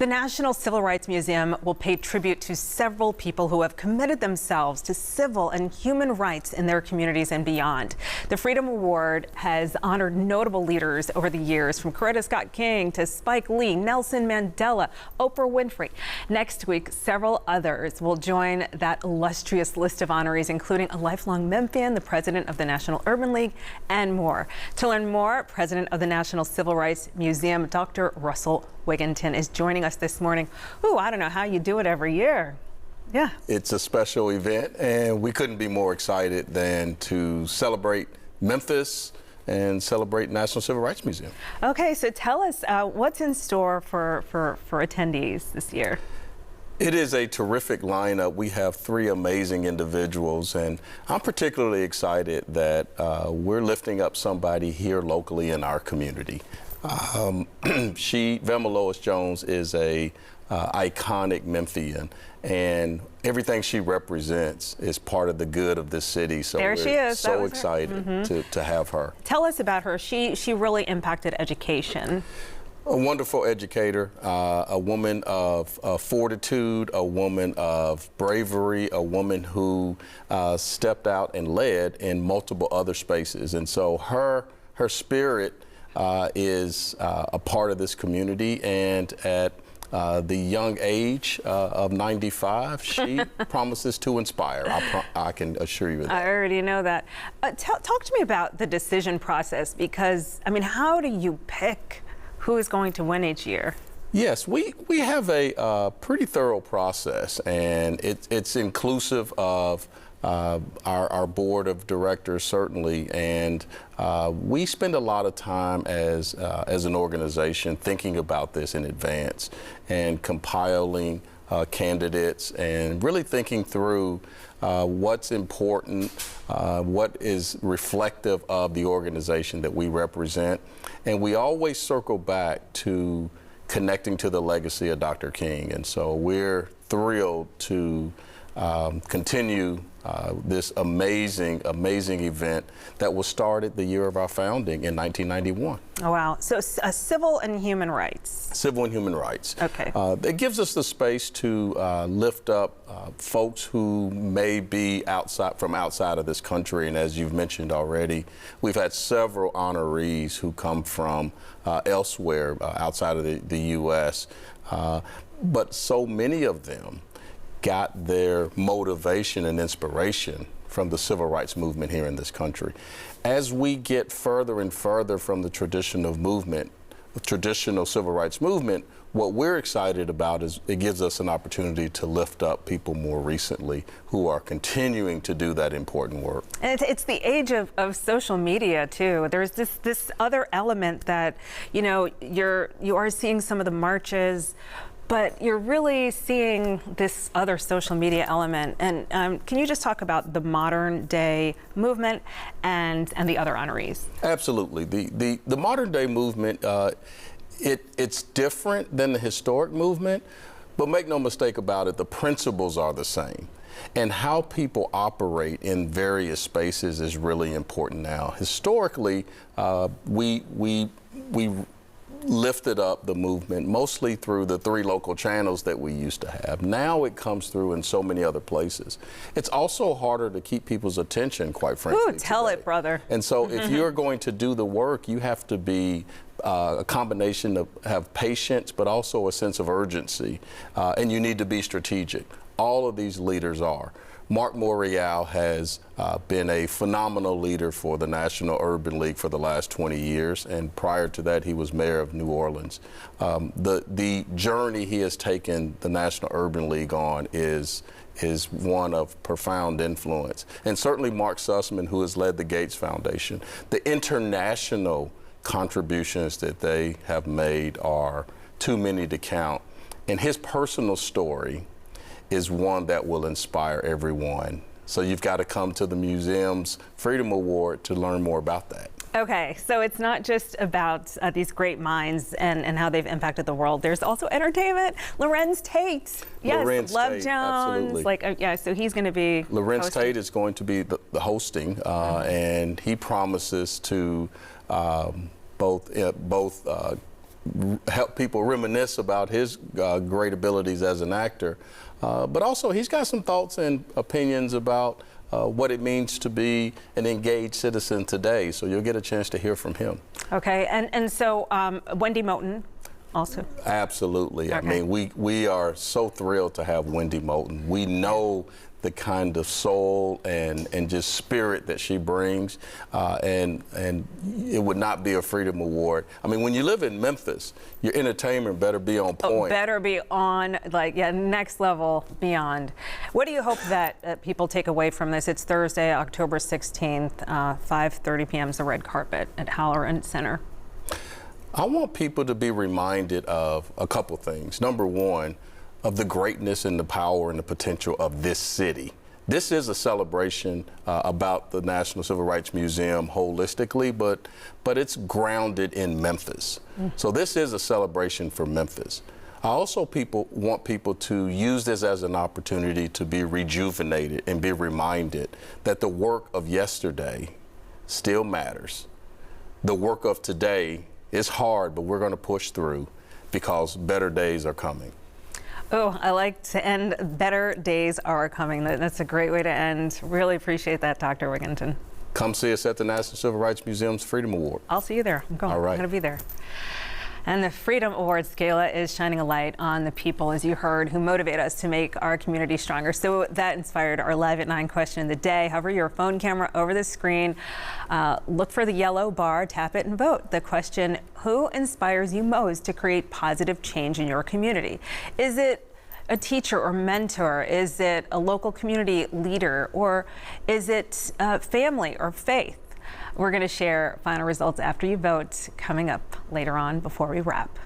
The National Civil Rights Museum will pay tribute to several people who have committed themselves to civil and human rights in their communities and beyond. The Freedom Award has honored notable leaders over the years, from Coretta Scott King to Spike Lee, Nelson Mandela, Oprah Winfrey. Next week, several others will join that illustrious list of honorees, including a lifelong Memphian, the president of the National Urban League, and more. To learn more, President of the National Civil Rights Museum, Dr. Russell Wigginton, is joining us this morning. Ooh, I don't know how you do it every year. Yeah. It's a special event, and we couldn't be more excited than to celebrate Memphis and celebrate National Civil Rights Museum. Okay, so tell us what's in store for attendees this year. It is a terrific lineup. We have three amazing individuals, and I'm particularly excited that we're lifting up somebody here locally in our community. Velma Lois Jones is a iconic Memphian, and everything she represents is part of the good of this city. So there we're she is. so excited to have her. Tell us about her. She really impacted education. A wonderful educator, a woman of fortitude, a woman of bravery, a woman who stepped out and led in multiple other spaces. And so her spirit is a part of this community, and at the young age of 95, she promises to inspire. I can assure you of that. I already know that. Talk to me about the decision process, because, I mean, how do you pick who is going to win each year? Yes, we have a pretty thorough process, and it's inclusive of our board of directors, certainly, and we spend a lot of time as an organization thinking about this in advance and compiling candidates and really thinking through what's important, what is reflective of the organization that we represent, and we always circle back to connecting to the legacy of Dr. King, and so we're thrilled to continue this amazing event that was started the year of our founding in 1991. Oh, wow. So civil and human rights. Civil and human rights. Okay. It gives us the space to lift up folks who may be from outside of this country, and as you've mentioned already, we've had several honorees who come from elsewhere outside of the U.S., but so many of them got their motivation and inspiration from the civil rights movement here in this country. As we get further and further from the traditional civil rights movement, what we're excited about is it gives us an opportunity to lift up people more recently who are continuing to do that important work. And it's the age of social media too. There's this other element that, you know, you are seeing some of the marches, but you're really seeing this other social media element. And can you just talk about the modern day movement and the other honorees? Absolutely. The modern day movement, it's different than the historic movement, but make no mistake about it, the principles are the same. And how people operate in various spaces is really important now. Historically, we lifted up the movement mostly through the three local channels that we used to have. Now it comes through in so many other places. It's also harder to keep people's attention, quite frankly. Ooh, tell it, brother. And so if you're going to do the work, you have to be a combination of have patience, but also a sense of urgency, and you need to be strategic. All of these leaders are. Mark Morial has been a phenomenal leader for the National Urban League for the last 20 years, and prior to that, he was mayor of New Orleans. The journey he has taken the National Urban League on is one of profound influence. And certainly Mark Sussman, who has led the Gates Foundation. The international contributions that they have made are too many to count, and his personal story is one that will inspire everyone. So you've got to come to the museum's Freedom Award to learn more about that. Okay, so it's not just about these great minds and how they've impacted the world. There's also entertainment. Larenz Tate. Yes, Lorenz Love Tate, Jones. absolutely. Yeah, so he's going to be Larenz hosting. Tate is going to be the hosting, and he promises to both help people reminisce about his great abilities as an actor. But also, he's got some thoughts and opinions about what it means to be an engaged citizen today. So you'll get a chance to hear from him. Okay, and so Wendy Moten also. Absolutely. Okay. I mean, we are so thrilled to have Wendy Moten. We know the kind of soul and just spirit that she brings, and it would not be a Freedom Award. I mean, when you live in Memphis, your entertainment better be on point. Oh, better be on, like, yeah, next level, beyond. What do you hope that people take away from this? It's Thursday, October 16th, 5:30 p.m. is the red carpet at Halloran Center. I want people to be reminded of a couple things. Number one, of the greatness and the power and the potential of this city. This is a celebration about the National Civil Rights Museum holistically, but it's grounded in Memphis. So this is a celebration for Memphis. I also want people to use this as an opportunity to be rejuvenated and be reminded that the work of yesterday still matters. The work of today is hard, but we're going to push through because better days are coming. Oh, I like to end, better days are coming. That's a great way to end. Really appreciate that, Dr. Wigginton. Come see us at the National Civil Rights Museum's Freedom Award. I'll see you there. I'm going. All right. I'm going to be there. And the Freedom Awards Gala is shining a light on the people, as you heard, who motivate us to make our community stronger. So that inspired our Live at 9 question of the day. Hover your phone camera over the screen, look for the yellow bar, tap it and vote. The question, who inspires you most to create positive change in your community? Is it a teacher or mentor? Is it a local community leader? Or is it family or faith? We're going to share final results after you vote coming up later on before we wrap.